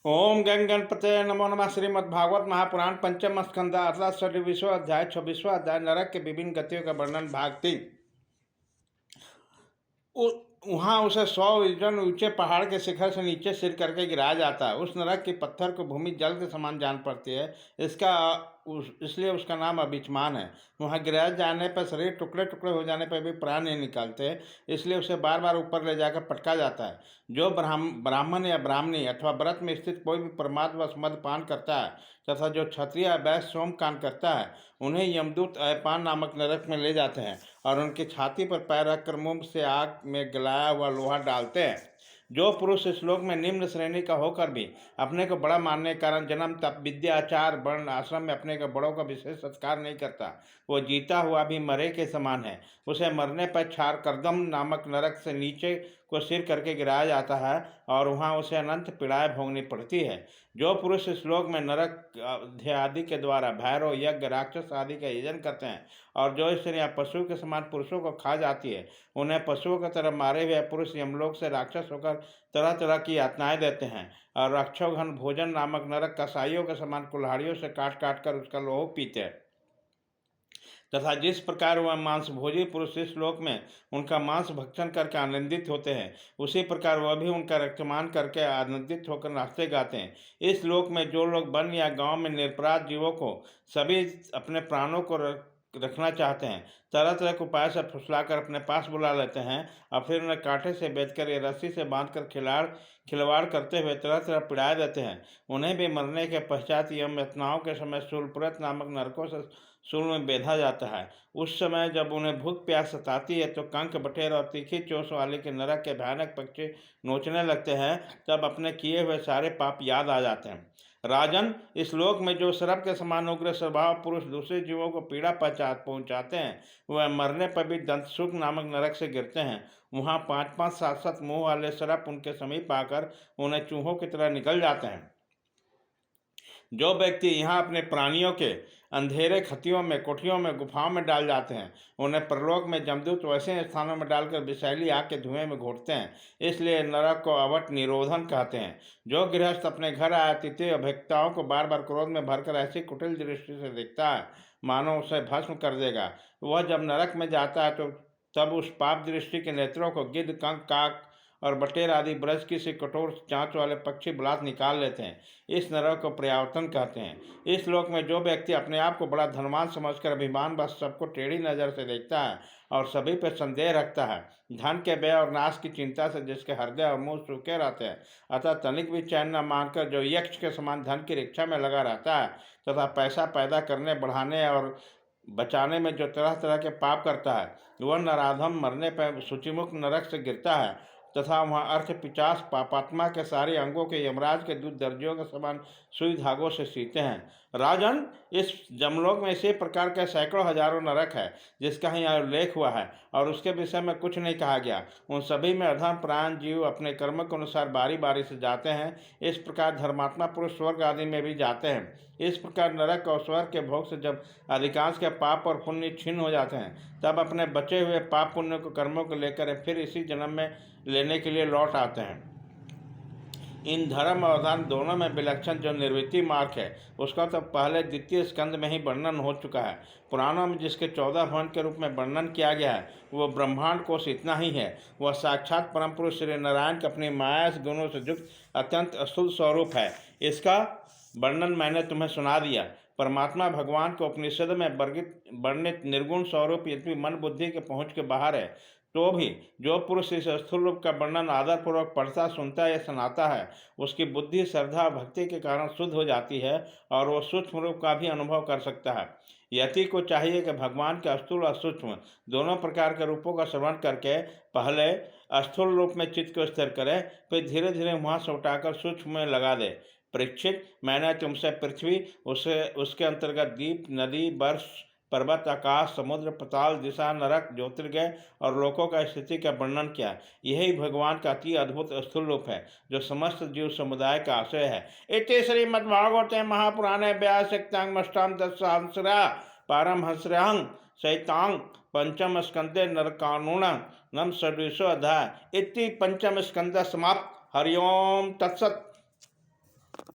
ओम गण गणपते नमो नमः। श्रीमद्भागवत महापुराण पंचम स्कंध अर्थात 26वां अध्याय 26वां अध्याय नरक के विभिन्न गतियों का वर्णन भाग 3। वहां उसे 100 योजन ऊंचे पहाड़ के शिखर से नीचे सिर करके गिराया जाता है। उस नरक की पत्थर को भूमि जल के समान जान पड़ती है, इसलिए उसका नाम अभिचमान है। वहां गिराए जाने पर शरीर टुकड़े टुकड़े हो जाने पर भी प्राण नहीं निकालते, इसलिए उसे बार बार ऊपर ले जाकर पटका जाता है। जो ब्राह्मण या ब्राह्मणी अथवा व्रत में स्थित कोई भी प्रमादवश मदपान करता है तथा जो क्षत्रिय वैश्य सोमकान करता है, उन्हें यमदूत अयपान नामक नरक में ले जाते हैं और उनकी छाती पर पैर रखकर मुंह से आग में गलाया हुआ लोहा डालते हैं। जो पुरुष इस श्लोक में निम्न श्रेणी का होकर भी अपने को बड़ा मानने के कारण जन्म तप विद्या आचार वर्ण आश्रम में अपने के बड़ों का विशेष सत्कार नहीं करता, वो जीता हुआ भी मरे के समान है। उसे मरने पर छार करदम नामक नरक से नीचे को सिर करके गिराया जाता है और वहां उसे अनंत पीड़ाएं भोगनी पड़ती है। जो पुरुष इस श्लोक में नरक आदि के द्वारा भैरव यज्ञ राक्षस आदि का यजन करते हैं और जो स्त्रियां पशु के समान पुरुषों को खा जाती है, उन्हें पशुओं की तरह मारे हुए पुरुष यमलोक से राक्षस होकर तरह तरह की यातनाएं देते हैं और रक्षोघन भोजन नामक नरक कसाईयों के समान कुल्हाड़ियों से काट काट कर उसका लोह पीते हैं। तथा जिस प्रकार वह मांसभोजी पुरुष इस श्लोक में उनका मांस भक्षण करके आनंदित होते हैं, उसी प्रकार वह भी उनका रक्तमान करके आनंदित होकर नाचते गाते हैं। इस श्लोक में जो लोग वन या गांव में निरपराध जीवों को सभी अपने प्राणों को रखना चाहते हैं, तरह तरह के उपाय से फुसलाकर अपने पास बुला लेते हैं और फिर उन्हें कांटे से बेचकर या रस्सी से बांधकर खिलवाड़ करते हुए तरह तरह पीड़ाया देते हैं, उन्हें भी मरने के पश्चात यम यातनाओं के समय शूलपुरत नामक नरकों से शूल में बेधा जाता है। उस समय जब उन्हें भूख प्यास सताती है तो कंक बटेर और तीखी चोंच वाले के नरक के भयानक पक्षी नोचने लगते हैं, तब अपने किए हुए सारे पाप याद आ जाते हैं। राजन, इस लोक में जो सर्प के समान उग्र स्वभाव पुरुष दूसरे जीवों को पीड़ा पहुंचाते हैं, वह मरने पर भी दंतसुख नामक नरक से गिरते हैं। वहां 5-5 7-7 मुंह वाले सर्प उनके समीप आकर उन्हें चूहों की तरह निकल जाते हैं। जो व्यक्ति यहाँ अपने प्राणियों के अंधेरे खतियों में कोठियों में गुफाओं में डाल जाते हैं, उन्हें परलोक में जमदूत वैसे स्थानों में डालकर विषैली आग के धुएं में घोटते हैं, इसलिए नरक को अवट निरोधन कहते हैं। जो गृहस्थ अपने घर आए अतिथि अभिक्ताओं को बार बार क्रोध में भरकर ऐसी कुटिल दृष्टि से देखता है मानो उसे भस्म कर देगा, वह जब नरक में जाता है तो तब उस पाप दृष्टि के नेत्रों को गिद्ध कंक काक और बटेर आदि ब्रज की से कठोर चांच वाले पक्षी बलात् निकाल लेते हैं। इस नरक को प्रयावर्तन कहते हैं। इस श्लोक में जो व्यक्ति अपने आप को बड़ा धनवान समझकर अभिमान बस सबको टेढ़ी नज़र से देखता है और सभी पर संदेह रखता है, धन के व्यय और नाश की चिंता से जिसके हृदय और मुंह सूखे रहते हैं, अतः तनिक भी चैन न मानकर जो यक्ष के समान धन की रक्षा में लगा रहता है तथा पैसा पैदा करने बढ़ाने और बचाने में जो तरह तरह के पाप करता है, वह नराधम मरने पर सूचिमुख नरक से गिरता है तथा वहाँ अर्थ पिचास पापात्मा के सारे अंगों के यमराज के दूध दर्जियों के समान सुई धागों से सीते हैं। राजन, इस जमलोक में इसी प्रकार के सैकड़ों हजारों नरक है जिसका यहाँ उल्लेख हुआ है और उसके विषय में कुछ नहीं कहा गया। उन सभी में अधम प्राण जीव अपने कर्म के अनुसार बारी बारी से जाते हैं। इस प्रकार धर्मात्मा पुरुष स्वर्ग आदि में भी जाते हैं। इस प्रकार नरक और स्वर्ग के भोग से जब अधिकांश के पाप और पुण्य छीन हो जाते हैं, तब अपने बचे हुए पाप पुण्य को कर्मों को लेकर फिर इसी जन्म में लेने के लिए लौट आते हैं। इन धर्म और धर्म दोनों में विलक्षण जो निर्वृत्ति मार्ग है, उसका तो पहले द्वितीय स्कंद में ही वर्णन हो चुका है। पुराणों में जिसके 14 भवन के रूप में वर्णन किया गया है, वह ब्रह्मांड कोश इतना ही है। वह साक्षात परम पुरुष श्री नारायण के अपनी माया गुणों से युक्त अत्यंत अस्तुल स्वरूप है। इसका वर्णन मैंने तुम्हें सुना दिया। परमात्मा भगवान को उपनिषद में वर्णित निर्गुण स्वरूप यद्यपि मन बुद्धि के पहुँच के बाहर है, तो भी जो पुरुष इस स्थूल रूप का वर्णन आदरपूर्वक पढ़ता सुनता या सुनाता है, उसकी बुद्धि श्रद्धा भक्ति के कारण शुद्ध हो जाती है और वह सूक्ष्म रूप का भी अनुभव कर सकता है। यति को चाहिए कि भगवान के स्थूल और सूक्ष्म दोनों प्रकार के रूपों का श्रवण करके पहले स्थूल रूप में चित्त को स्थिर करे, फिर धीरे धीरे वहाँ से उठाकर सूक्ष्म में लगा दे। परीक्षित, मैंने तुमसे पृथ्वी, उसके अंतर्गत दीप, नदी, वर्ष, पर्वत, आकाश, समुद्र, पताल, दिशा, नरक, ज्योतिर्गय और लोकों का स्थिति का वर्णन किया। यही भगवान का अति अद्भुत स्थूल रूप है जो समस्त जीव समुदाय का आशय है। इति श्रीमद्भागवते महापुराणे व्यासक्तांगमष्टाम दशसहस्रा पारमहंस्यां सहितांग पंचम स्कंदे नरकानुण नम षड्विशो अध्याय इति पंचम स्कंद समाप्त। हरिओम तत्सत।